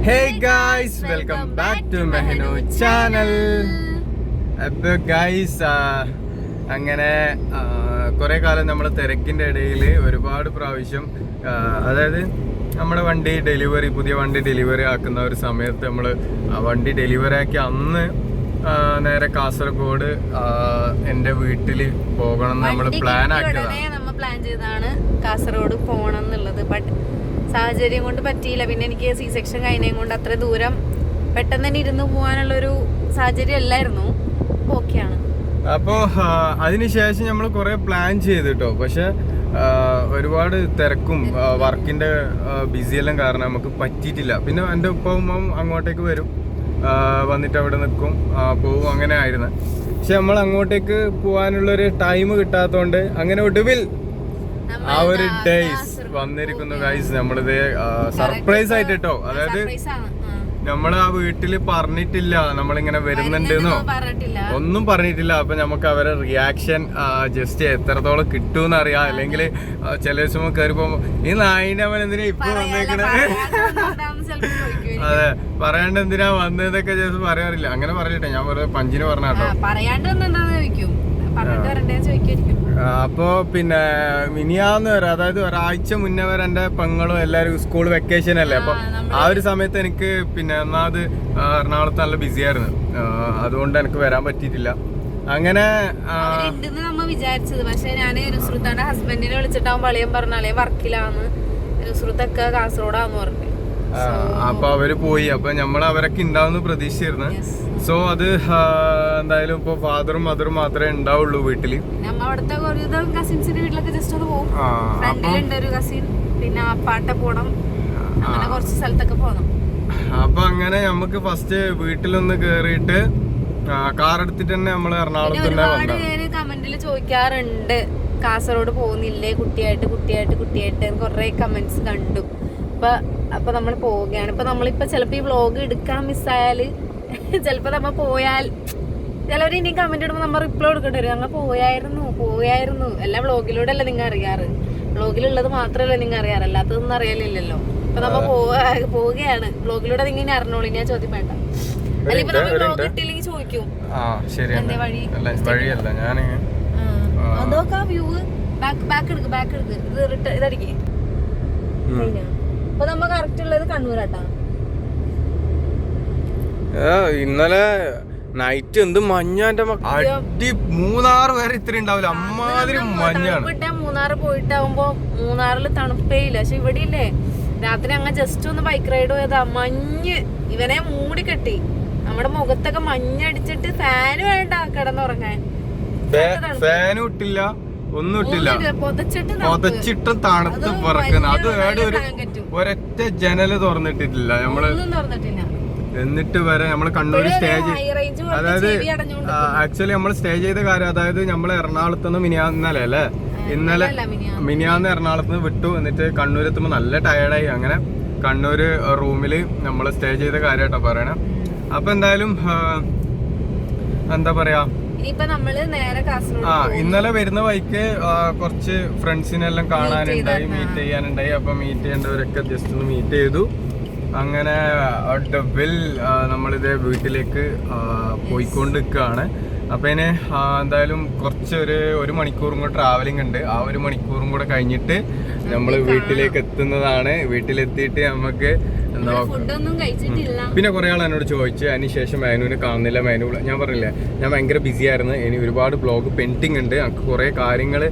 Hey guys, welcome back to Mehnu channel. അപ്പോൾ guys അങ്ങനെ കുറേ കാലം നമ്മൾ തിരക്കിൻ്റെ ഇടയിൽ ഒരുപാട് പ്രാവശ്യം അതായത് നമ്മുടെ വണ്ടി പുതിയ വണ്ടി ഡെലിവറി ആക്കുന്ന ഒരു സമയത്ത് നമ്മൾ വണ്ടി ഡെലിവറി ആക്കി അന്ന് നേരെ കാസർഗോഡ് എൻ്റെ വീട്ടിൽ പോകണം എന്ന് നമ്മൾ പ്ലാൻ ചെയ്തതാണ് കാസർഗോഡ് പോകണം എന്നുള്ളത്. ബട്ട് സാഹചര്യം കൊണ്ട് പറ്റിയില്ല. പിന്നെ എനിക്ക് സി സെക്ഷൻ കഴിഞ്ഞതും കൊണ്ട് അത്ര ദൂരം പെട്ടെന്ന് തന്നെ ഇരുന്ന് പോകാനുള്ളൊരു സാഹചര്യം അല്ലായിരുന്നു. ഓക്കെയാണ്. അപ്പോൾ അതിനുശേഷം നമ്മൾ കുറേ പ്ലാൻ ചെയ്തിട്ടോ, പക്ഷെ ഒരുപാട് തിരക്കും വർക്കിൻ്റെ ബിസിയെല്ലാം കാരണം നമുക്ക് പറ്റിയിട്ടില്ല. പിന്നെ എൻ്റെ ഉപ്പവും അങ്ങോട്ടേക്ക് വരും, വന്നിട്ട് അവിടെ നിൽക്കും, പോവും, അങ്ങനെ ആയിരുന്നു. പക്ഷെ നമ്മൾ അങ്ങോട്ടേക്ക് പോകാനുള്ളൊരു ടൈം കിട്ടാത്തതുകൊണ്ട് അങ്ങനെ ഒടുവിൽ ആ ഒരു ഡേയ്സ് വന്നിരിക്കുന്നു ഗൈസ്. നമ്മളിത് സർപ്രൈസ് ആയിട്ട് കേട്ടോ, അതായത് നമ്മൾ ആ വീട്ടില് പറഞ്ഞിട്ടില്ല നമ്മളിങ്ങനെ വരുന്നുണ്ടെന്നോ ഒന്നും പറഞ്ഞിട്ടില്ല. അപ്പൊ നമുക്ക് അവരെ റിയാക്ഷൻ ജസ്റ്റ് എത്രത്തോളം കിട്ടുമെന്ന് അറിയാം. അല്ലെങ്കിൽ ചില ദിവസം കയറിപ്പോ ഈ നായിന്റെ അവൻ എന്തിനാ ഇപ്പൊ വന്നേക്കണേ, അതെ പറയാണ്ട് എന്തിനാ വന്നതൊക്കെ ജസ്റ്റ് പറയാറില്ല. അങ്ങനെ പറഞ്ഞിട്ടെ, ഞാൻ വെറുതെ പഞ്ചിന് പറഞ്ഞാട്ടോ. അപ്പോ പിന്നെ മിനിയാന്ന് വരെ, അതായത് ഒരാഴ്ച മുന്നേ വരെ എൻ്റെ പെങ്ങളും എല്ലാവരും സ്കൂൾ വെക്കേഷൻ അല്ലേ. അപ്പൊ ആ ഒരു സമയത്ത് എനിക്ക് പിന്നെ ഒന്നാമത് എറണാകുളത്ത് നല്ല ബിസി ആയിരുന്നു, അതുകൊണ്ട് എനിക്ക് വരാൻ പറ്റിയിട്ടില്ല. അങ്ങനെ നമ്മ വിചാരിച്ചത്, പക്ഷെ ഞാൻ നുസ്രത്താന്റെ ഹസ്ബൻഡിനെ വിളിച്ചിട്ടാവും പളിയം പറഞ്ഞാലേ വർക്കിലാന്ന്, നുസ്രത്തൊക്കെ കാസർഗോഡാന്ന് പറഞ്ഞു. അപ്പൊ അവര് പോയി. അപ്പൊ നമ്മൾ അവരൊക്കെ ഉണ്ടാവുന്ന പ്രതീക്ഷിച്ചിരുന്നു. സോ അത് എന്തായാലും ഇപ്പൊ ഫാദറും മദറും മാത്രമേ ഉണ്ടാവുള്ളൂ വീട്ടില്. കസിൻസിന്റെ വീട്ടിലൊക്കെ ജസ്റ്റ് ഒന്ന് പോകും. ഫ്രണ്ടിലുണ്ട് ഒരു കസിൻ, പിന്നെ അപ്പാട്ട പോണം, അങ്ങനെ കുറച്ച് സ്ഥലത്തൊക്കെ പോണം. അപ്പൊ അങ്ങനെ നമുക്ക് ഫസ്റ്റ് വീട്ടിലൊന്ന് കേറിയിട്ട് കാർ എടുത്തിട്ട് തന്നെ നമ്മള് എറണാകുളത്ത് ഒരുപാട് പേര് കമന്റിൽ ചോദിക്കാറുണ്ട്, കാസർഗോഡ് പോകുന്നില്ലേ കുട്ടിയായിട്ട് കുറെ കമന്റ്സ് കണ്ടു. അപ്പൊ നമ്മൾ പോവുകയാണ്. ഇപ്പൊ നമ്മളിപ്പോ ചിലപ്പോ ഈ വ്ളോഗ് എടുക്കാൻ മിസ്സായാല്, ചിലപ്പോ നമ്മ പോയാൽ ചിലവർ ഇനി കമന്റ് ഇടുമ്പോ നമ്മൾ റിപ്ലൈ കൊടുക്കേണ്ടി വരും. ഞങ്ങൾ പോയായിരുന്നു എല്ലാം വ്ളോഗിലൂടെ അല്ലേ നിങ്ങൾ അറിയാറ്, വ്ളോഗിലുള്ളത് മാത്രമല്ലേ നിങ്ങൾ അറിയാറ്, അല്ലാത്തതൊന്നും അറിയാലില്ലല്ലോ. ഇപ്പൊ നമ്മ പോവുകയാണ്, വ്ളോഗിലൂടെ നിങ്ങൾ ഇനി അറിഞ്ഞോളൂ, ഞാൻ ചോദ്യം വേണ്ട. അല്ലെങ്കിൽ നമ്മൾ വ്ളോഗ് ഇട്ടില്ലെങ്കിൽ ചോദിക്കും എന്തേ വഴി. അതൊക്കെ ആ വ്യൂ ബാക്ക് എടുക്ക് ഇതടിക്കേ. അപ്പൊ നമ്മ കറക്റ്റ് ഉള്ളത് കണ്ണൂരാട്ടാ. ഇന്നലെ നൈറ്റ് എന്ത് മഞ്ഞാന്റെ അടി, മൂന്നാറ് വരെ ഇത്ര ഉണ്ടാവില്ല, അമ്മാതിരി മഞ്ഞാണ്. മൂന്നാറ് പോയിട്ടാവുമ്പോ മൂന്നാറിൽ തണുപ്പേ ഇല്ല, പക്ഷെ ഇവിടെ ഇല്ലേ രാത്രി അങ്ങ് ജസ്റ്റ് ഒന്ന് ബൈക്ക് റൈഡ് പോയതാ. മഞ്ഞ് ഇവനെ മൂടി കെട്ടി, നമ്മുടെ മുഖത്തൊക്കെ മഞ്ഞടിച്ചിട്ട് ഫാന് വേണ്ട കിടന്നുറങ്ങാൻ. ഫാനും ഇട്ടില്ല, ഒന്നും ഇട്ടില്ല, പൊതച്ചിട്ട് തണുത്ത് പറക്കുന്ന. അത് ഒരൊറ്റ ജനല് തുറന്നിട്ടിട്ടില്ല നമ്മള്. എന്നിട്ട് വരെ നമ്മള് കണ്ണൂർ സ്റ്റേജ്, അതായത് ആക്ച്വലി നമ്മൾ സ്റ്റേ ചെയ്ത കാര്യം, അതായത് നമ്മൾ എറണാകുളത്ത് നിന്ന് ഇന്നലെ മിനിയാന്ന് എറണാകുളത്ത് നിന്ന് വിട്ടു. എന്നിട്ട് കണ്ണൂർ എത്തുമ്പോൾ നല്ല ടയർഡായി. അങ്ങനെ കണ്ണൂര് റൂമില് നമ്മൾ സ്റ്റേ ചെയ്ത കാര്യമായിട്ടാ പറയണേ. അപ്പൊ എന്തായാലും എന്താ പറയാ, ഇന്നലെ വരുന്ന വഴിക്ക് കുറച്ച് ഫ്രണ്ട്സിനെല്ലാം കാണാനുണ്ടായി, മീറ്റ് ചെയ്യാനുണ്ടായി. അപ്പൊ മീറ്റ് ചെയ്യേണ്ടവരൊക്കെ ജസ്റ്റ് ഒന്ന് മീറ്റ് ചെയ്തു. അങ്ങനെ ഒടുവിൽ നമ്മളിത് വീട്ടിലേക്ക് പോയിക്കൊണ്ടിരിക്കുകയാണ്. അപ്പൊ ഇതിന് എന്തായാലും കുറച്ച് ഒരു മണിക്കൂറും കൂടെ ട്രാവലിംഗ് ഉണ്ട്. ആ ഒരു മണിക്കൂറും കൂടെ കഴിഞ്ഞിട്ട് നമ്മൾ വീട്ടിലേക്ക് എത്തുന്നതാണ്. വീട്ടിലെത്തിയിട്ട് നമുക്ക് എന്താ, പിന്നെ കുറെ ആൾ എന്നോട് ചോദിച്ചു അതിനുശേഷം മേനുവിനെ കാണുന്നില്ല. ഞാൻ പറഞ്ഞില്ലേ, ഞാൻ ഭയങ്കര ബിസി ആയിരുന്നു. ഇനി ഒരുപാട് ബ്ലോഗ് പെൻഡിങ് ഉണ്ട്. എനിക്ക് കുറെ കാര്യങ്ങൾ,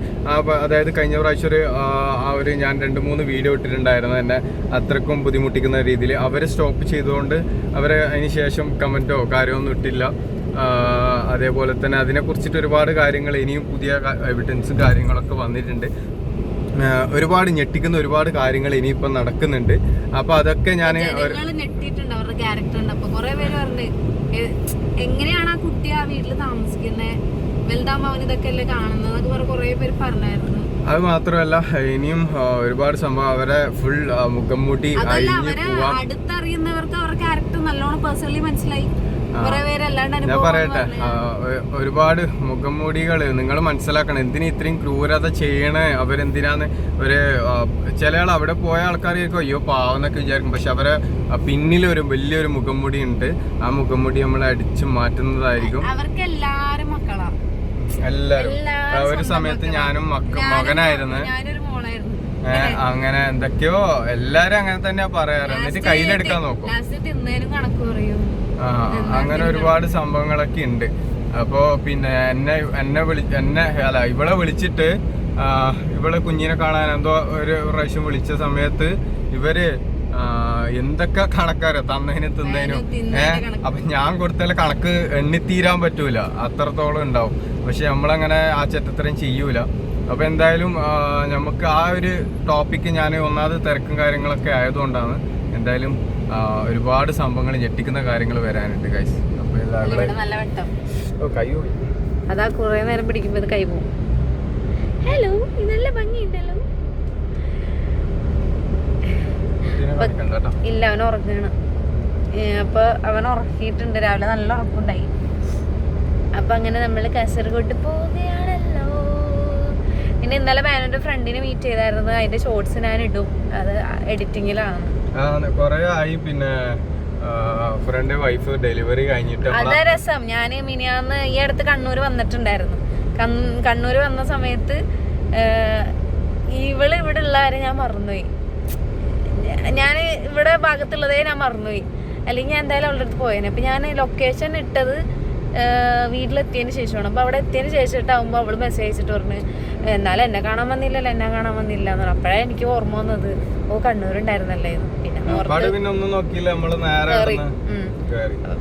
അതായത് കഴിഞ്ഞ പ്രാവശ്യം ഞാൻ 2-3 വീഡിയോ ഇട്ടിട്ടുണ്ടായിരുന്നു, എന്നെ അത്രക്കും ബുദ്ധിമുട്ടിക്കുന്ന രീതിയിൽ. അവരെ സ്റ്റോപ്പ് ചെയ്തുകൊണ്ട് അവരെ അതിന് ശേഷം കമന്റോ കാര്യമൊന്നും ഇട്ടില്ല. അതേപോലെ തന്നെ അതിനെക്കുറിച്ചിട്ട് ഒരുപാട് കാര്യങ്ങൾ, ഇനിയും പുതിയ എവിഡൻസും കാര്യങ്ങളൊക്കെ വന്നിട്ടുണ്ട്. ഒരുപാട് ഞെട്ടിക്കുന്ന ഒരുപാട് കാര്യങ്ങൾ ഇനിയിപ്പം നടക്കുന്നുണ്ട്. അപ്പൊ അതൊക്കെ ഞാൻ ഞെട്ടിയിട്ടുണ്ട് അവരുടെ ക്യാരക്ടറിന്റെ. അപ്പൊ കുറെ പേര് പറഞ്ഞു എങ്ങനെയാണ് ആ കുട്ടി ആ വീട്ടിൽ താമസിക്കുന്നത്, വലുതാകുമ്പോ അവൻ ഇതൊക്കെ അല്ലേ കാണുന്നത്, കുറെ പേര് പറഞ്ഞായിരുന്നു. അത് മാത്രമല്ല ഇനിയും ഒരുപാട് സംഭവം, അവരെ ഫുൾ മുഖംമൂട്ടി അടുത്തറിയുന്നവർക്ക് അവരുടെ ക്യാരക്ടർ നല്ലോണം പേഴ്സണലി മനസ്സിലായി. ഞാൻ പറയട്ടെ, ഒരുപാട് മുഖംമൂടികള് നിങ്ങൾ മനസ്സിലാക്കണം. എന്തിനാ ഇത്രയും ക്രൂരത ചെയ്യണേ, അവരെന്തിനാന്ന്. ചില ആൾ അവിടെ പോയ ആൾക്കാർക്ക് അയ്യോ പാവെന്നൊക്കെ വിചാരിക്കും. പക്ഷെ അവരെ പിന്നിലൊരു വലിയൊരു മുഖംമൂടി ഉണ്ട്. ആ മുഖംമൂടി നമ്മൾ അടിച്ചു മാറ്റുന്നതായിരിക്കും. എല്ലാരും ഒരു സമയത്ത് ഞാനും മകനായിരുന്നു, അങ്ങനെ എന്തൊക്കെയോ എല്ലാരും അങ്ങനെ തന്നെയാ പറയാറ്. എന്നിട്ട് കയ്യിലെടുക്കാൻ നോക്കും. അങ്ങനെ ഒരുപാട് സംഭവങ്ങളൊക്കെ ഉണ്ട്. അപ്പൊ പിന്നെ ഇവളെ വിളിച്ചിട്ട് ഇവളെ കുഞ്ഞിനെ കാണാൻ എന്തോ ഒരു പ്രാവശ്യം വിളിച്ച സമയത്ത് ഇവര് എന്തൊക്കെ കണക്കാരോ തന്നതിനും തിന്നതിനും. അപ്പൊ ഞാൻ കൊടുത്താൽ കണക്ക് എണ്ണിത്തീരാൻ പറ്റൂല, അത്രത്തോളം ഉണ്ടാവും. പക്ഷെ നമ്മളങ്ങനെ ആ ചെറ്റത്രയും ചെയ്യൂല. അപ്പൊ എന്തായാലും നമുക്ക് ആ ഒരു ടോപ്പിക്ക് ഞാൻ ഒന്നാമത് തിരക്കും കാര്യങ്ങളൊക്കെ ആയതുകൊണ്ടാണ്. എന്തായാലും ഒരുപാട് സംഭവങ്ങൾ ഞെട്ടിക്കുന്ന കാര്യങ്ങൾ വരാനുണ്ട് ഗൈസ്. അപ്പൊ കൈ പോയി, അതാ കുറെ നേരം പിടിക്കുമ്പോ കൈ പോകും. ഹലോ, നല്ല ഭംഗിയുണ്ടല്ലോ. ഇല്ല, അവൻ ഉറങ്ങണം. അപ്പൊ അവൻ ഉറക്കിയിട്ടുണ്ട്, രാവിലെ നല്ല ഉറപ്പുണ്ടായി. അപ്പൊ അങ്ങനെ നമ്മള് കാസർഗോഡ് പോവുകയാണല്ലോ. പിന്നെ ഇന്നലെ മാനോന്റെ ഫ്രണ്ടിനെ മീറ്റ് ചെയ്തായിരുന്നു. അതിന്റെ ഷോർട്സ് ഞാൻ ഇടും, അത് എഡിറ്റിങ്ങിലാണ്. കൊറേ ആയി. പിന്നെ ഫ്രണ്ട് വൈഫ് ഡെലിവറി കഴിഞ്ഞിട്ട് അതാ രസം. ഞാൻ മിനിയാന്ന് ഈ അടുത്ത് കണ്ണൂര് വന്നിട്ടുണ്ടായിരുന്നു. കണ്ണൂര് വന്ന സമയത്ത് ഇവിടെ ഉള്ള കാര്യം ഞാൻ മറന്നുപോയി. ഞാൻ ഇവിടെ ഭാഗത്തുള്ളതേ ഞാൻ മറന്നുപോയി. അല്ലെങ്കിൽ ഞാൻ എന്തായാലും അവളുടെ അടുത്ത് പോയേനെ. അപ്പൊ ഞാൻ ലൊക്കേഷൻ ഇട്ടത് വീട്ടിലെത്തിയതിന് ശേഷമാണ്. അപ്പൊ അവിടെ എത്തിയതിന് ശേഷിട്ടാവുമ്പോ അവള് മെസ്സേജ് അയച്ചിട്ട് പറഞ്ഞു എന്നാലും എന്നെ കാണാൻ വന്നില്ല എന്ന്. അപ്പോഴാ എനിക്ക് ഓർമ്മ വന്നത്, ഓ കണ്ണൂരുണ്ടായിരുന്നല്ലേ.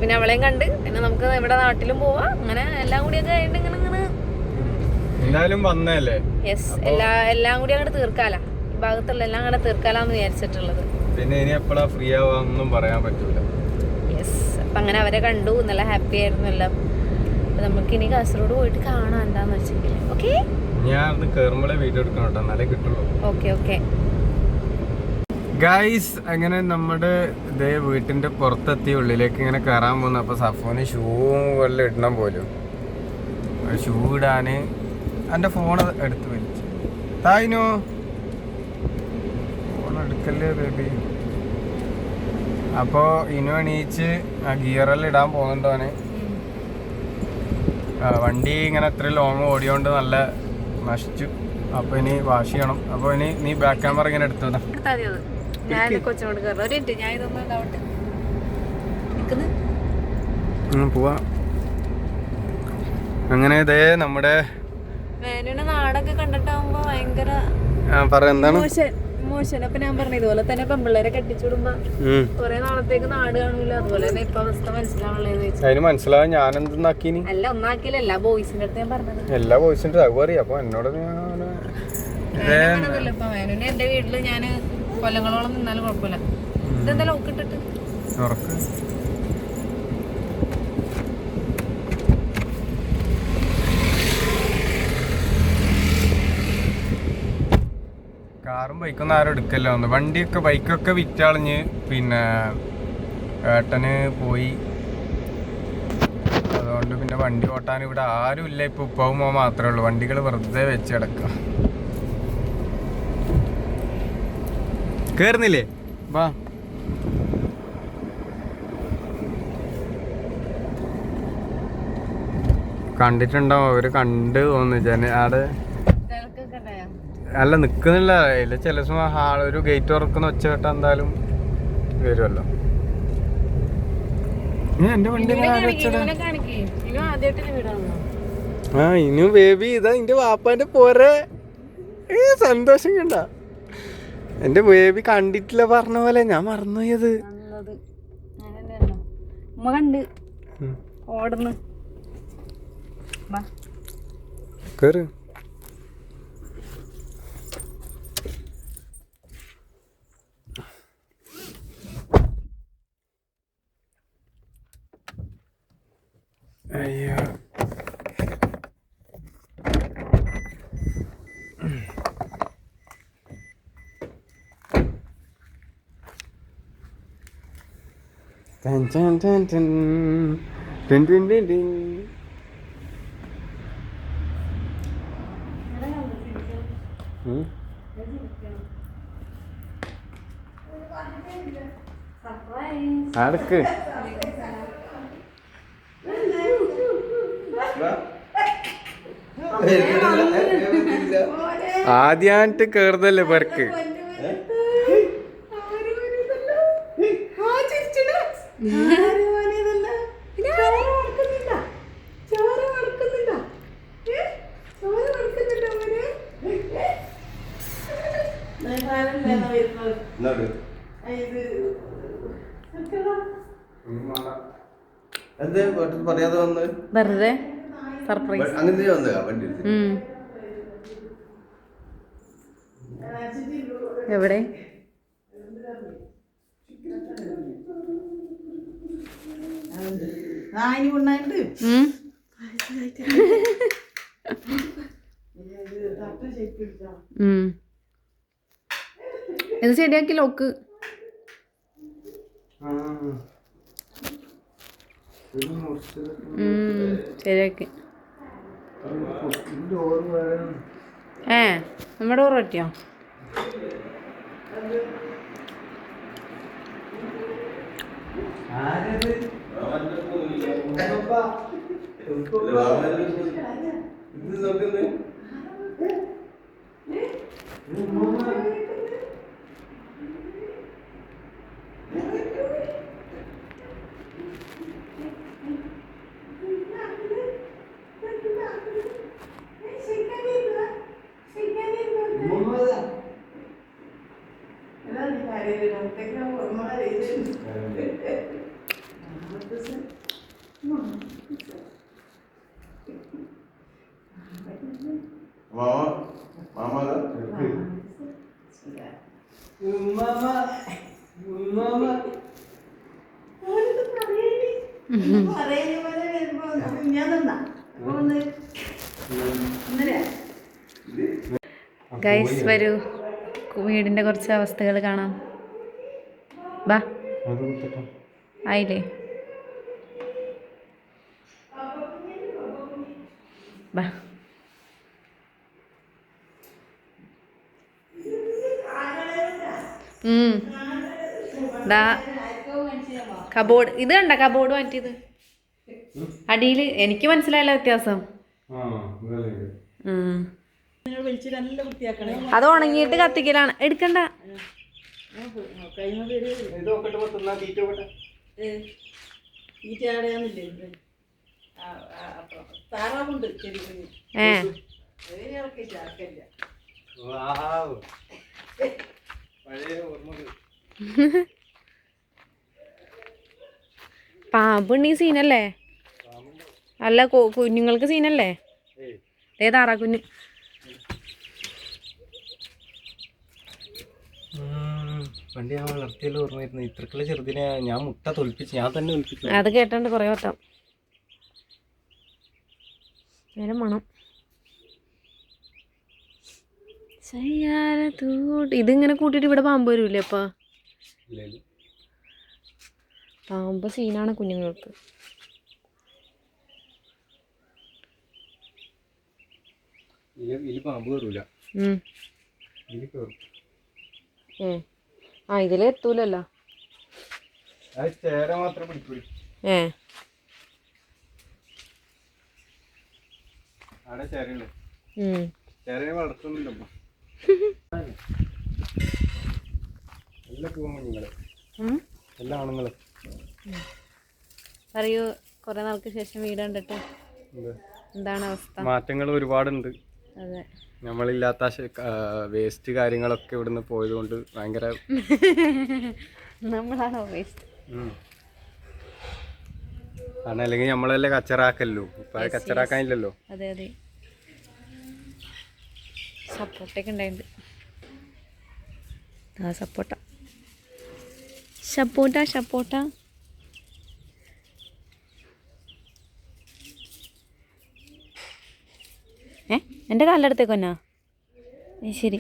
പിന്നെ അവളെയും കണ്ട് പിന്നെ നമുക്ക് ഇവിടെ നാട്ടിലും പോവാ. അങ്ങനെ എല്ലാം കൂടിയൊക്കെ ആയിട്ട് ഇങ്ങനെ യെസ് എല്ലാം കൂടി അങ്ങോട്ട് തീർക്കാലാ. ഈ ഭാഗത്തുള്ള എല്ലാം കൂടെ തീർക്കാലാന്ന് വിചാരിച്ചിട്ടുള്ളത്. പിന്നെ ഇനി എപ്പോഴാ ഫ്രീ ആവാന്നൊന്നും പറയാൻ പറ്റൂല. യെസ്, അപ്പൊ അങ്ങനെ അവരെ കണ്ടു, നല്ല ഹാപ്പി ആയിരുന്നു എല്ലാം. അപ്പൊ നമുക്ക് ഇനി കാസർഗോഡ് പോയിട്ട് കാണാം എന്താന്ന് വെച്ചെങ്കിൽ. ഓക്കെ, ഞാൻ കേറുമ്പോഴേ വീഡിയോ എടുക്കണം കേട്ടോ, എന്നാലേ കിട്ടുള്ളൂ. ഓക്കെ ഗൈസ്, അങ്ങനെ നമ്മുടെ ഇതേ വീട്ടിന്റെ പുറത്തെത്തി ഉള്ളിലേക്ക് ഇങ്ങനെ കയറാൻ പോകുന്നു. അപ്പൊ സഫോന് ഷൂ വല്ല ഇടണം പോലും. ഷൂ ഇടാന് എന്റെ ഫോൺ എടുത്ത് വലിച്ചു. തായിനോ ഫോൺ എടുക്കല്ലേ ബേബി. അപ്പോ ഇനു എണീച്ച് ഗിയറെല്ലാം ഇടാൻ പോകുന്നുണ്ടോന്. വണ്ടി ഇങ്ങനെ അത്ര ലോങ് ഓടിയോണ്ട് നല്ല നശിച്ചു. അപ്പൊ ഇനി വാഷ് ചെയ്യണം. അപ്പൊ ഇനി നീ ബാക്ക് ക്യാമറ ഇങ്ങനെ എടുത്തതാ. പോവാ. അങ്ങനെ ഇതേ നമ്മുടെ നാടൊക്കെ കണ്ടിട്ടാവുമ്പോ ഭയങ്കര എന്താണ് മോശം. അപ്പൊ ഞാൻ പറഞ്ഞു ഇതുപോലെ തന്നെ പെമ്പിള്ളേരെ കെട്ടിച്ചുവിടുമ്പോ കൊറേ നാളത്തേക്ക് നാട് കാണൂല. അതുപോലെ തന്നെ ഇപ്പൊ അവസ്ഥ മനസ്സിലാവുള്ളതെന്ന് മനസ്സിലാവും. ഞാൻ എന്തെന്നാക്കി അല്ല ഒന്നാക്കിയില്ല, എല്ലാ ബോയ്സിന്റെ അടുത്ത് ഞാൻ പറഞ്ഞത്. എല്ലാ ബോയ്സിന്റെ അറിയാം. അപ്പൊ എന്നോട് ഇപ്പൊ എന്റെ വീട്ടില് ഞാന് കൊല്ലങ്ങളോളം നിന്നാലും കുഴപ്പമില്ല. ഇതെന്താ ലോക്ക് ഇട്ടിട്ട് കാറും ബൈക്കൊന്നും ആരും എടുക്കല്ലോ. വണ്ടിയൊക്കെ ബൈക്കൊക്കെ വിറ്റാളിഞ്ഞ് പിന്നെ ഏട്ടന് പോയി. അതുകൊണ്ട് പിന്നെ വണ്ടി ഓട്ടാൻ ഇവിടെ ആരും ഇല്ല. ഇപ്പൊ ഉപ്പാവും മാത്രമേ ഉള്ളൂ. വണ്ടികൾ വെറുതെ വെച്ച് കിടക്കുക. കേറുന്നില്ലേ? വാ. കണ്ടിട്ടുണ്ടാവും അവര്, കണ്ട് തോന്നുന്നു. ആടെ അല്ല നിക്കുന്നില്ല. അതിൽ ചില സമയം ഒരു ഗേറ്റ് തുറക്കുന്ന ഒച്ച കേട്ടാ എന്തായാലും വരുമല്ലോ. എന്റെ വണ്ടി ഇനു ബേബി ഇതാ എന്റെ വാപ്പാന്റെ പോരെ സന്തോഷം കണ്ട. എന്റെ ബേബി കണ്ടിട്ടില്ല പറഞ്ഞ പോലെ. ഞാൻ മറന്നുപോയത്. കേറ്. അയ്യോ, ടിൻ ടിൻ ടിൻ ടിൻ. ഉം. അടക്ക് ആദ്യായിട്ട് കേറുന്നല്ലേ പേർക്ക്. പറയാതെ വന്ന് വെറുതെ സർപ്രൈസ്. അങ്ങനെ വന്നതാ വണ്ടി എവിടെ ഇത് ശരിയാക്കി ലോക്ക്. ശരിയാക്കി. നമ്മുടെ ഓർ പറ്റിയോ? ഗൈസ് വരൂ, വീടിന്റെ കുറച്ച് അവസ്ഥകൾ കാണാം. ബാ ആയില്ലേ? ബാ. കബോർഡ് ഇത് കണ്ട, കബോർഡ് മാറ്റിയത് അടിയിൽ. എനിക്ക് മനസ്സിലായില്ല വ്യത്യാസം. അത് ഉണങ്ങിയിട്ട് കത്തിക്കലാണ്. എടുക്കണ്ട. പാമ്പുണ്ണി സീനല്ലേ? അല്ല, കുഞ്ഞുങ്ങൾക്ക് സീനല്ലേ? ഏതാറാ കുഞ്ഞ്? പണ്ട് ഞാൻ വളർത്തിയല്ലോ ഓർമ്മ വരുന്നത്. ഇത്രക്കുള്ള ചെറുതിനെ ഞാൻ മുട്ട തൊലിപ്പിച്ച് ഞാൻ തന്നെ ഒലിപ്പിച്ചു. അത് കേട്ടോണ്ട് കുറേ വട്ടം. നേരെ മണം. ഇതിങ്ങനെ കൂട്ടിയിട്ട് ഇവിടെ പാമ്പ് വരൂലേ? അപ്പ പാമ്പ് സീനാണ് കുഞ്ഞുങ്ങൾക്ക്. പാമ്പ് കയറൂല. ഇതില് എത്തൂലല്ലോ. ചേര മാത്രം പിടിക്കൂല. അവിടെ ചേരയുള്ളൂ. ചേരനെ വളർത്തുന്നില്ലമ്മ. എല്ലാ പൂമഞ്ഞുങ്ങള്, എല്ലാ ആണുങ്ങളും. പറയൂ, കുറെ നാൾക്ക് ശേഷം വീട് കണ്ടിട്ട് എന്താണ് അവസ്ഥ? മാറ്റങ്ങൾ ഒരുപാടുണ്ട്. അതെ, നമ്മളില്ലാത്ത വേസ്റ്റ് കാര്യങ്ങളൊക്കെ ഇവിടുന്ന് പോയത് കൊണ്ട് ഭയങ്കര നമ്മളാണോ വേസ്റ്റ്? കാരണം അല്ലെങ്കിൽ നമ്മളല്ലേ കച്ചറാക്കല്ലോ. ഇപ്പൊ കച്ചറാക്കാനില്ലല്ലോ. അതെ അതെ. സപ്പോർട്ടൊക്കെ ഉണ്ടായിട്ടുണ്ട്. സപ്പോർട്ട സപ്പോർട്ട സപ്പോർട്ട. എൻ്റെ കാലിൻ്റെ കൊന്നാ? ശരി,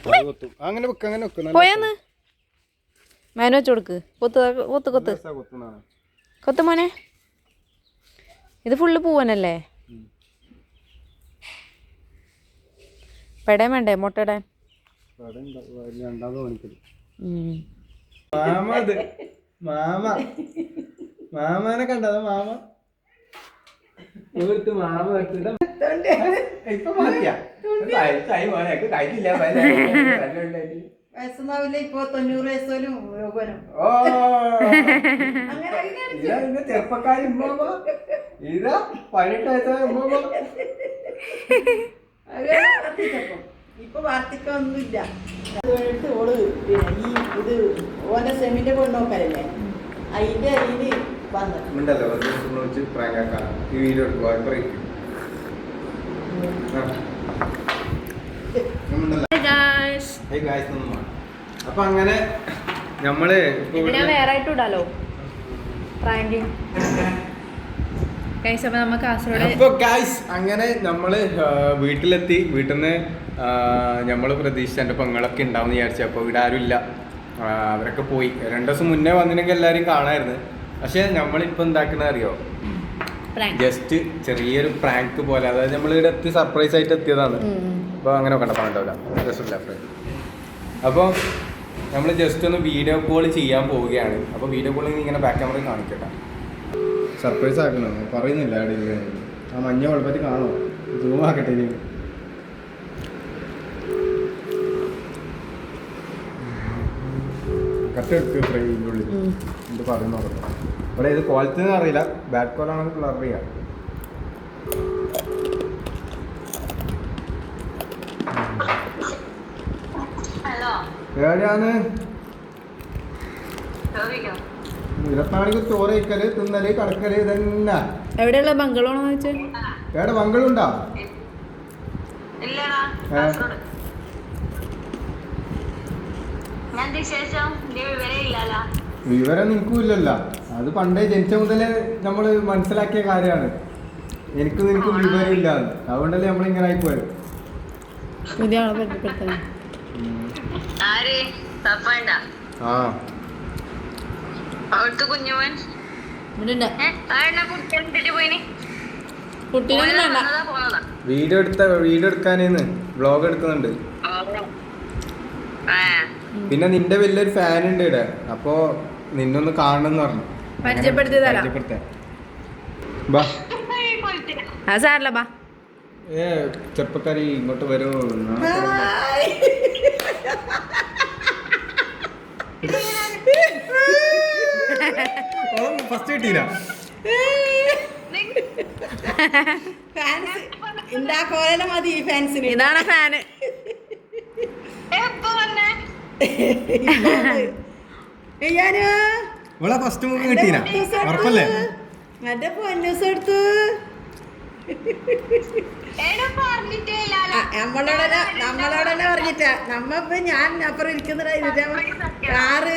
പോയാന്ന് മേന വെച്ച് കൊടുക്ക്. കൊത്ത് കൊത്ത് കൊത്ത് കൊത്ത് മോനെ. ഇത് ഫുള്ള് പൂവനല്ലേ? പെടയും വേണ്ടേ മുട്ട ഇടാൻ? മാമാനെ കണ്ടതാ മാമ മാമ ഇപ്പൊ മാറ്റിയാ വയസ്സൊന്നാവില്ല, ഇപ്പൊ 90 വയസ്സോലും രോഗനും. ചെറുപ്പക്കാരി ഇതാ 18 വയസ്സായ ഇപ്പൊ വാർത്തക്കൊന്നുമില്ല. ഓള് പിന്നെ ഈ ഇത് ഓന്റെ സെമിന്റെ കൊണ്ടുനോക്കലല്ലേ, അതിന്റെ ഇതിന് ഉണ്ടല്ലോ ഈ വീഡിയോ അപ്പൊ അങ്ങനെ നമ്മള് വേറെ ആയിട്ട് ഇടാലോ പ്രാങ്കിങ്. അങ്ങനെ നമ്മള് വീട്ടിലെത്തി. വീട്ടിൽ നിന്ന് നമ്മള് പ്രതീക്ഷിച്ച എൻ്റെ പെങ്ങളൊക്കെ ഉണ്ടാവും വിചാരിച്ചു. അപ്പോൾ ഇവിടെ ആരും ഇല്ല, അവരൊക്കെ പോയി. 2 ദിവസം മുന്നേ വന്നിനെങ്കിൽ എല്ലാവരും കാണാമായിരുന്നു. പക്ഷെ നമ്മളിപ്പോൾ എന്താക്കുന്ന അറിയോ, ജസ്റ്റ് ചെറിയൊരു പ്രാങ്ക് പോലെ. അതായത് നമ്മൾ ഇവിടെ എത്തി സർപ്രൈസ് ആയിട്ട് എത്തിയതാണ്. അപ്പോൾ അങ്ങനെ കണ്ടപ്പോണ്ടാവില്ല രസമില്ല ഫ്രണ്ട്. അപ്പോൾ നമ്മൾ ജസ്റ്റ് ഒന്ന് വീഡിയോ കോൾ ചെയ്യാൻ പോവുകയാണ്. അപ്പോൾ വീഡിയോ കോളിൽ ഇങ്ങനെ ബാക്ക് ക്യാമറ കാണിക്കട്ടെ. സർപ്രൈസ് ആക്കണോ പറയുന്നില്ല. ആ മഞ്ഞ കുഴപ്പത്തിൽ കാണോ, സൂം ആക്കട്ടെ. ഇനി കട്ടെടുത്ത് ഫ്രെയിമിൻ്റെ ഉള്ളിൽ എന്ത് പറയുന്ന നോക്കട്ടെ. ഇവിടെ ഇത് ക്വാളിറ്റി ഒന്നും അറിയില്ല, ബാക്ക് കോളാണെങ്കിൽ അറിയാം. എവിടെയാണ് 24 മണിക്കൂർ ചോറ് കഴിക്കല്, തിന്നല്, കിടക്കല് ഇതന്നെ. എവിടെയുള്ള ബംഗളൂണോ ചോദിച്ചേ? എവിടെ ബംഗളുണ്ടോ? വിവരം നിനക്കും ഇല്ലല്ലോ. അത് പണ്ടേ ജനിച്ച മുതലേ നമ്മള് മനസ്സിലാക്കിയ കാര്യമാണ്. നിനക്കും വിവരം ഇല്ല, അതുകൊണ്ടല്ലേ നമ്മളിങ്ങനെ ആയിപ്പോയത്. പുതിയ ആളെ പരിചയപ്പെടുത്തണം. വീഡിയോ എടുക്കാനേന്ന് വ്ളോഗ് എടുക്കുന്നുണ്ട്. പിന്നെ നിന്റെ വലിയൊരു ഫാൻ ഉണ്ട് ഇവിടെ, അപ്പൊ നിന്നൊന്ന് കാണണമെന്ന് പറഞ്ഞു. പരിചയപ്പെടുത്താൻ ചെറുപ്പക്കാരി ഇങ്ങോട്ട് വരൂ. ഫസ്റ്റ് കിട്ടീല. മതി ഫാൻസിന്. ഇതാണ് ഫാന്. ഇവിടെ ഫസ്റ്റ് മൂവി കിട്ടീല, ഉറപ്പല്ലേ? മറ്റേ പൊന്നൂസ് എടുത്തു. നമ്മളോടന്നെ പറഞ്ഞിട്ടാ. നമ്മപ്പ ഞാൻ അപ്പുറം ഇരിക്കുന്ന കാറ്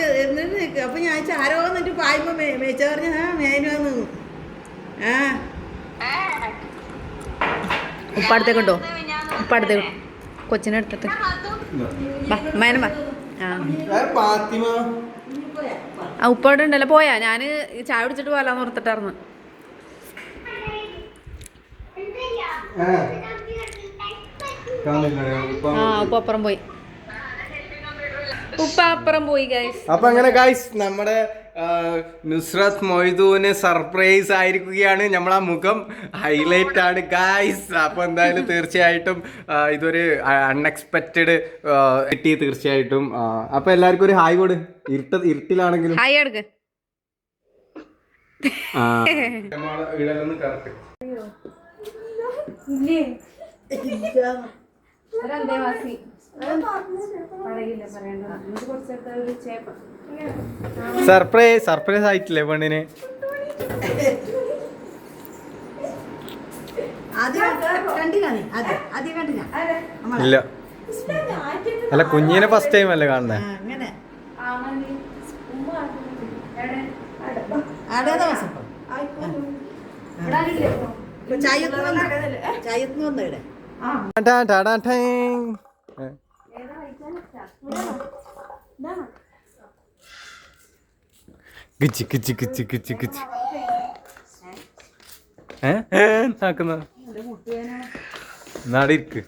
അപ്പൊ ഞാൻ ആരോ എന്നിട്ട് പായുമ്പോ മേച്ച പറഞ്ഞ മേനു വന്നു. ഉപ്പാടത്തേക്കുണ്ടോ? ഉപ്പാടത്തേക്ക് കൊച്ചിനെ എടുത്തിട്ട് ആ ഉപ്പാട് ഉണ്ടല്ലോ. പോയാ ഞാന് ചായ കുടിച്ചിട്ട് പോലാന്ന് ഓർത്തിട്ടായിരുന്നു. ഉപ്പ അപ്പുറം പോയി. അപ്പൊ അങ്ങനെ ഗൈസ് നമ്മുടെ നുസ്രത്ത് മൊയ്തൂന് സർപ്രൈസ് ആയിരിക്കുകയാണ്. നമ്മളാ മുഖം ഹൈലൈറ്റ് ആണ് ഗൈസ്. അപ്പൊ എന്തായാലും തീർച്ചയായിട്ടും ഇതൊരു അൺഎക്സ്പെക്റ്റഡ് കിട്ടി തീർച്ചയായിട്ടും. അപ്പൊ എല്ലാവർക്കും ഒരു ഹായ് കൊടു. ഇരുട്ടിലാണെങ്കിലും ഇടലൊന്ന് കറക്റ്റ്. സർപ്രൈസ് ആയിട്ടില്ലേ പെണ്ണിന്? ഇല്ല, അല്ല കുഞ്ഞിനെ ഫസ്റ്റ് ടൈം അല്ലേ കാണുന്നേ? കിച്ച് കിച്ച് കിച്ച് കിച്ച് കിച്ച്. എന്നാക്കുന്ന നാടെ ഇരിക്ക്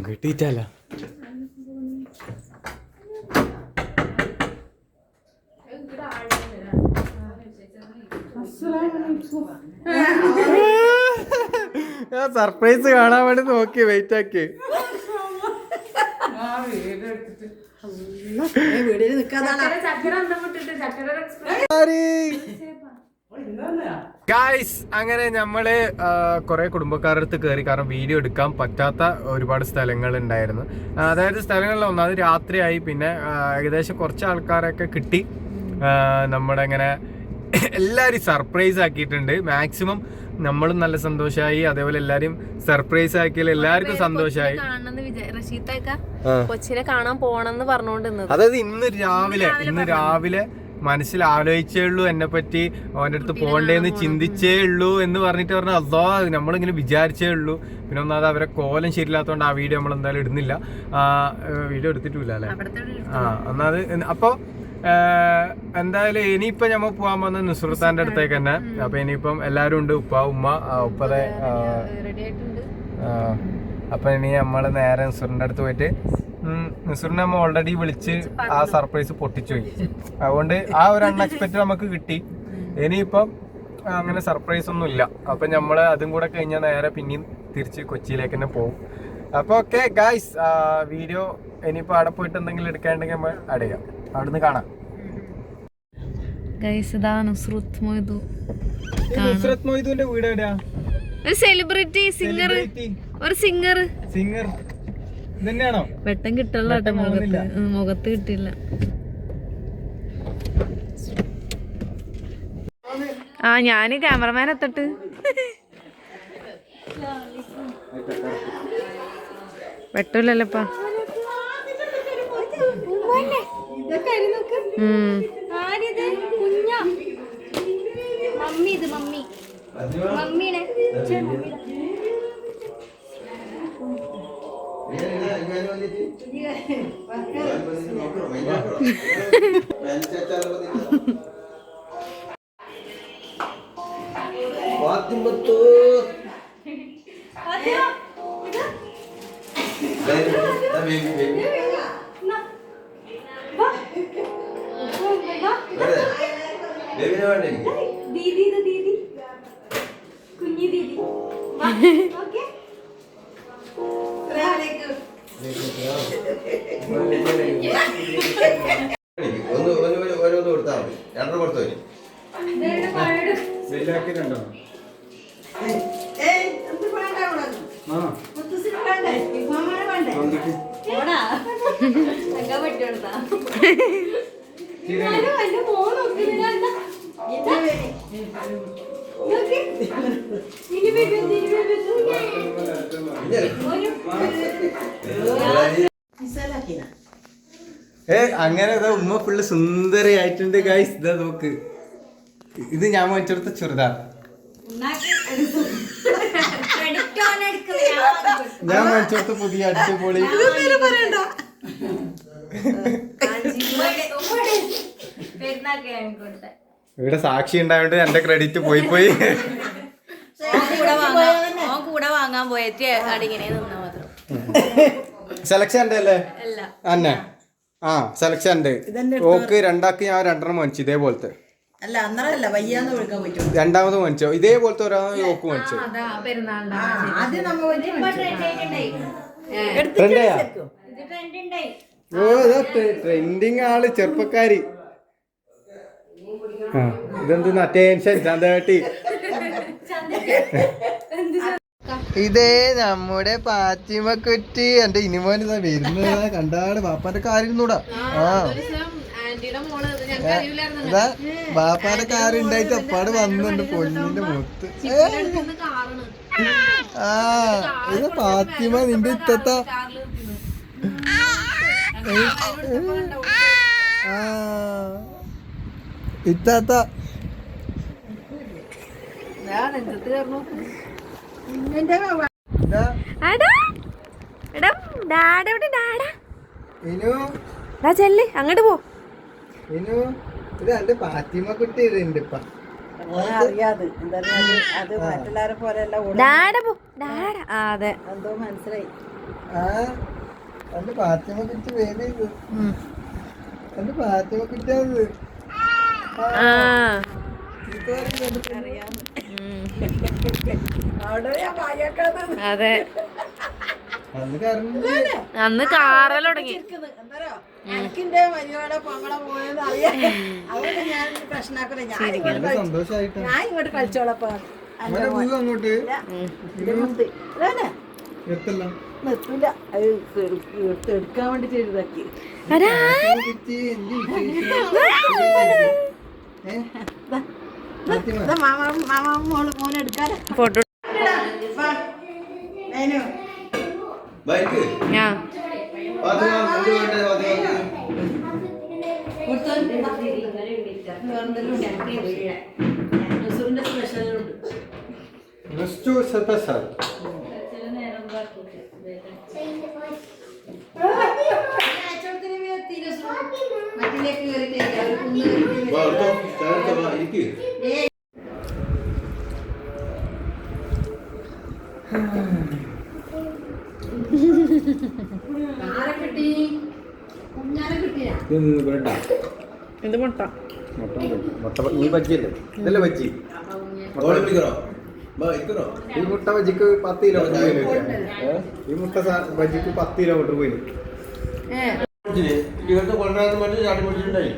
കിട്ടിയിട്ടല്ല സർപ്രൈസ് കാണാൻ വേണ്ടി നോക്കി വെയിറ്റ് ആക്കി വീടിന് നിക്കാതാണ് ഗായ്സ് അങ്ങനെ നമ്മള് കുറെ കുടുംബക്കാരുടെ അടുത്ത് കയറി, കാരണം വീഡിയോ എടുക്കാൻ പറ്റാത്ത ഒരുപാട് സ്ഥലങ്ങൾ ഉണ്ടായിരുന്നു. അതായത് സ്ഥലങ്ങളിൽ ഒന്നാമത് രാത്രിയായി, പിന്നെ ഏകദേശം കുറച്ച് ആൾക്കാരൊക്കെ കിട്ടി. നമ്മുടെ ഇങ്ങനെ എല്ലാവരും സർപ്രൈസ് ആക്കിയിട്ടുണ്ട്. മാക്സിമം നമ്മളും നല്ല സന്തോഷമായി, അതേപോലെ എല്ലാരും സർപ്രൈസ് ആക്കിയാൽ എല്ലാവർക്കും സന്തോഷമായി. കൊച്ചിനെ കാണാൻ പോണെന്ന് പറഞ്ഞോണ്ടിരുന്നത്. അതായത് ഇന്ന് രാവിലെ മനസ്സിൽ ആലോചിച്ചേ ഉള്ളൂ എന്നെ പറ്റി, അവൻ്റെ അടുത്ത് പോകണ്ടേന്ന് ചിന്തിച്ചേ ഉള്ളൂ എന്ന് പറഞ്ഞിട്ട് പറഞ്ഞാൽ അതോ നമ്മളിങ്ങനെ വിചാരിച്ചേ ഉള്ളൂ. പിന്നെ ഒന്നാമത് അവരെ കോലം ശരിയില്ലാത്തതുകൊണ്ട് ആ വീഡിയോ നമ്മൾ എന്തായാലും ഇടുന്നില്ല. വീഡിയോ എടുത്തിട്ടില്ല അല്ലേ? ഒന്നാമത് അപ്പോൾ എന്തായാലും ഇനിയിപ്പോ ഞമ്മ പോകാൻ വന്ന നുസ്രത്താന്റെ അടുത്തേക്ക് തന്നെ. അപ്പൊ ഇനിയിപ്പം എല്ലാരും ഉണ്ട്, ഉപ്പ ഉമ്മ ഉപ്പതെ. അപ്പൊ ഇനി നമ്മള് നേരെ നുസ്രിന്റെ അടുത്ത് പോയിട്ട് നുസ്രിനെ നമ്മ ഓൾറെഡി വിളിച്ച് ആ സർപ്രൈസ് പൊട്ടിച്ചു പോയി. അതുകൊണ്ട് ആ ഒരു അൺഎക്സ്പെക്റ്റഡ് നമുക്ക് കിട്ടി. ഇനിയിപ്പം അങ്ങനെ സർപ്രൈസ് ഒന്നും ഇല്ല. അപ്പൊ നമ്മള് അതും കൂടെ കഴിഞ്ഞാൽ നേരെ പിന്നെയും തിരിച്ച് കൊച്ചിയിലേക്ക് തന്നെ പോകും. അപ്പൊ ഓക്കെ ഗായ്സ്, വീഡിയോ ഇനിയിപ്പോ അവിടെ പോയിട്ട് എന്തെങ്കിലും എടുക്കാനുണ്ടെങ്കിൽ നമ്മൾ അടയാം, അവിടുന്ന് കാണാം. നുസ്രത്ത് മൊയ്തുവിന്റെ വീട് എവിടെയാ? ഒരു സെലിബ്രിറ്റി സിംഗർ, ഒരു സിംഗർ ഇതന്നെയാണോ? വെട്ടം കിട്ടില്ല, മുഖത്ത് കിട്ടില്ല. ഞാന് ക്യാമറമാൻ എത്തട്ട്. വെട്ടില്ലല്ലോപ്പാ. ഓരോന്ന് കൊടുത്താൽ മതി, രണ്ടെണ്ണം കൊടുത്തു വരും. അങ്ങനെ ഉമ്മ ഫുള്ള് സുന്ദരിയായിട്ടുണ്ട് ഗൈസ്. ഇതാ നോക്ക്, ഇത് ഞാൻ വാങ്ങിച്ചെടുത്ത ചുരിദാർ. ഞാൻ വാങ്ങിച്ചെടുത്ത പുതിയ അടിപൊളി. ഇവിടെ സാക്ഷി ഉണ്ടായോണ്ട് എന്റെ ക്രെഡിറ്റ് പോയി കൂടെ വാങ്ങാൻ പോയിട്ട് അടിങ്ങനെ നിന്നാ മാത്രം. സെലക്ഷൻ ഉണ്ട് അല്ലേ? അന്നെ സെലക്ഷൻ ഉണ്ട്. ഓക്ക് രണ്ടാക്കി ഞാൻ രണ്ടെണ്ണം വാങ്ങിച്ചു ഇതേപോലത്തെ. അല്ല അന്നേരമല്ല വയ്യാന്ന് വിളിക്കാൻ പറ്റും. രണ്ടാമത് വാങ്ങിച്ചോ ഇതേപോലത്തെ ഒരാൾ ഓക്ക് വാങ്ങിച്ചു. ഓ ട്രെൻഡിങ് ആള്, ചെറുപ്പക്കാരി. ഇതെന്താ ടെൻഷൻ ചന്തേട്ടി. ഇതേ നമ്മുടെ പാത്തിമ കുറ്റി. എന്റെ ഇനിമോൻ വരുന്നതാ കണ്ടാട് ബാപ്പാന്റെ കാര്യം. ഇതാ ബാപ്പാന്റെ കാര്യം ഉണ്ടായിട്ട് അപ്പാട് വന്നുണ്ട് പൊന്നിന്റെ മുത്ത്. ഇത് പാത്തിമ നിന്റെ ഇത്തത്ത. ഇത്താത്ത ചെല്ല് അങ്ങോട്ട് പോ. ഇത് എന്റെ പാത്തിമ കുട്ടി ഉണ്ട് ഇപ്പൊ. അറിയാതെ എന്താ അത് മറ്റുള്ളവരെ പോലെയല്ല അതെ എന്തോ മനസ്സിലായി. ആ എന്റെ പാത്തിമ കുട്ടി വേദ ഇത് എന്റെ പാത്തിമ കുട്ടിയത് അതെ അന്ന് കറണ്ട് അന്ന് കാറൽ തുടങ്ങി. എനിക്കിന്റെ വലിയോടെ പൊങ്ങളെ പോയെന്ന് അറിയാം. അതുകൊണ്ട് ഞാൻ പ്രശ്നമാക്കില്ല. സന്തോഷായിട്ട് ഞാൻ ഇങ്ങോട്ട് കളിച്ചോളപ്പോ അങ്ങോട്ട് എത്തല്ല നിർത്തില്ല. അത് എടുക്കാൻ വേണ്ടി ചെയ്തതാക്കി. മോനെടുക്കാതെ ഫോട്ടോ ബൈക്ക് ഞാൻ സ്പെഷ്യൽ ഇരിക്ക്. ഇത് മുട്ട ഈ ബജ്ജിയല്ലേ ഇതല്ലേ ബജ്ജി ഓളെ വിളിക്കണോ? ബാ, ഇരിക്കണോ? ഈ മുട്ട ബജ്ജിക്ക് 10 കിലോമീറ്റർ പോയി. ഈ മുട്ട ബജ്ജിക്ക് 10 കിലോമീറ്റർ പോയി. ഇവിടുത്തെ കൊണ്ടുവരാൻ മറ്റു ചാടി പിടിച്ചിട്ടുണ്ടായി.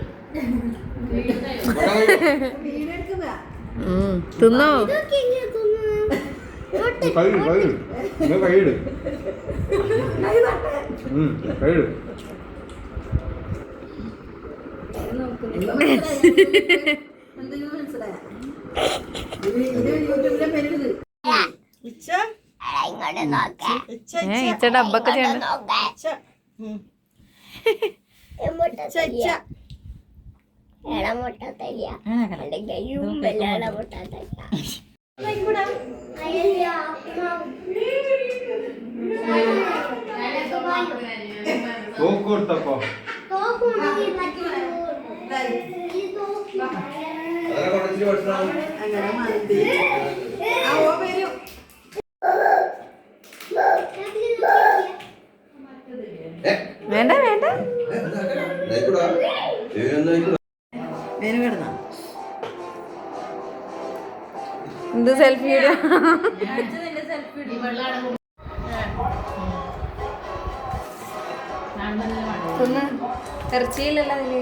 തിന്നോ കഴിയിട് ഇച്ച ഡബ്ബൊക്കെ ചെയ്യണ്ട. കൊടുത്തപ്പോ അതൊക്കെ കൊണ്ടുവച്ചിട്ട് ഭക്ഷണം അങ്ങനെ മന്തി വരും. വേണ്ട വേണ്ട മെനു കിടന്നോ? ഇത് സെൽഫി വീഡിയോ. ഒന്ന് ഇറച്ചിയില്ലല്ലോ അതില്.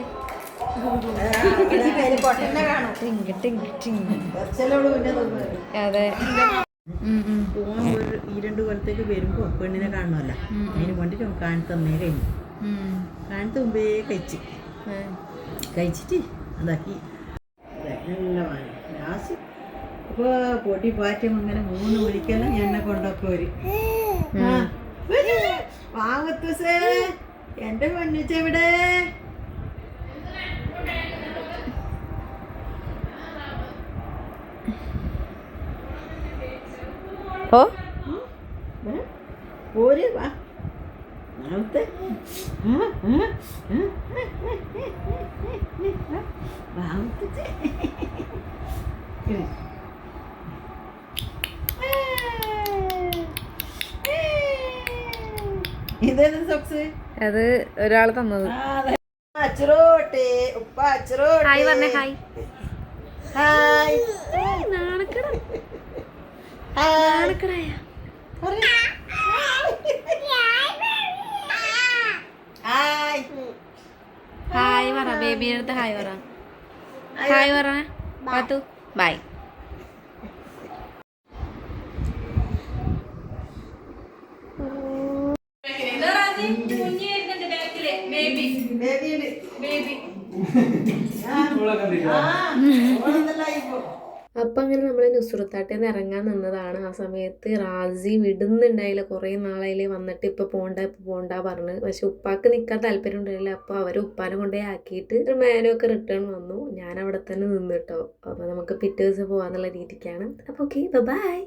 പൊട്ടന്നെ കാണും. അതെ ഈ 2 കൊല്ലത്തേക്ക് വരുമ്പോ പെണ്ണിനെ കാണണമല്ല. അതിന് വേണ്ടിട്ട് കാണിച്ചു തന്നേ കഴിഞ്ഞു. കാണിച്ചു മുമ്പേ കഴിച്ചിട്ട് അതാക്കി ലാസ്റ്റ് ഇപ്പോൾ പൊടി പാറ്റും അങ്ങനെ 3 മണിക്കെല്ലാം എന്നെ കൊണ്ടൊക്കെ വരും. വാങ്ങത്തൂസേ എന്റെ പൊന്നിച്ചെവിടെ? ഓ പോര് വാ നാളത്തെ ഇതേത് സോക്സ്? അത് ഒരാൾ തന്നത്. അച്ചറോട്ടെ ഉപ്പ അച്ചറോട്ടെ. ഹായ് പറഞ്ഞേ. ഹായ് ഹായ് നാണക്കട ഹായ് ഹായ് പറ. ബേബിയുടെ അടുത്ത് ഹായ് പറ. ഹായ് പറ പാത്തു. ബൈ. അപ്പം അങ്ങനെ നമ്മൾ നുസ്രത്താട്ടിൽ നിന്ന് ഇറങ്ങാൻ നിന്നതാണ്. ആ സമയത്ത് റാസി വിടുന്നുണ്ടായില്ല. കുറേ നാളായില്ലേ വന്നിട്ട് ഇപ്പം പോണ്ട പറഞ്ഞ്. പക്ഷെ ഉപ്പാക്ക് നിൽക്കാൻ താല്പര്യം ഉണ്ടായില്ല. അപ്പോൾ അവർ ഉപ്പാനെ കൊണ്ടേ ആക്കിയിട്ട് മേനൊക്കെ റിട്ടേൺ വന്നു. ഞാൻ അവിടെ തന്നെ നിന്നിട്ടോ. അപ്പോൾ നമുക്ക് പിറ്റേ ദിവസം പോകാന്നുള്ള രീതിക്കാണ്. അപ്പോൾ ഓക്കെ ബൈ.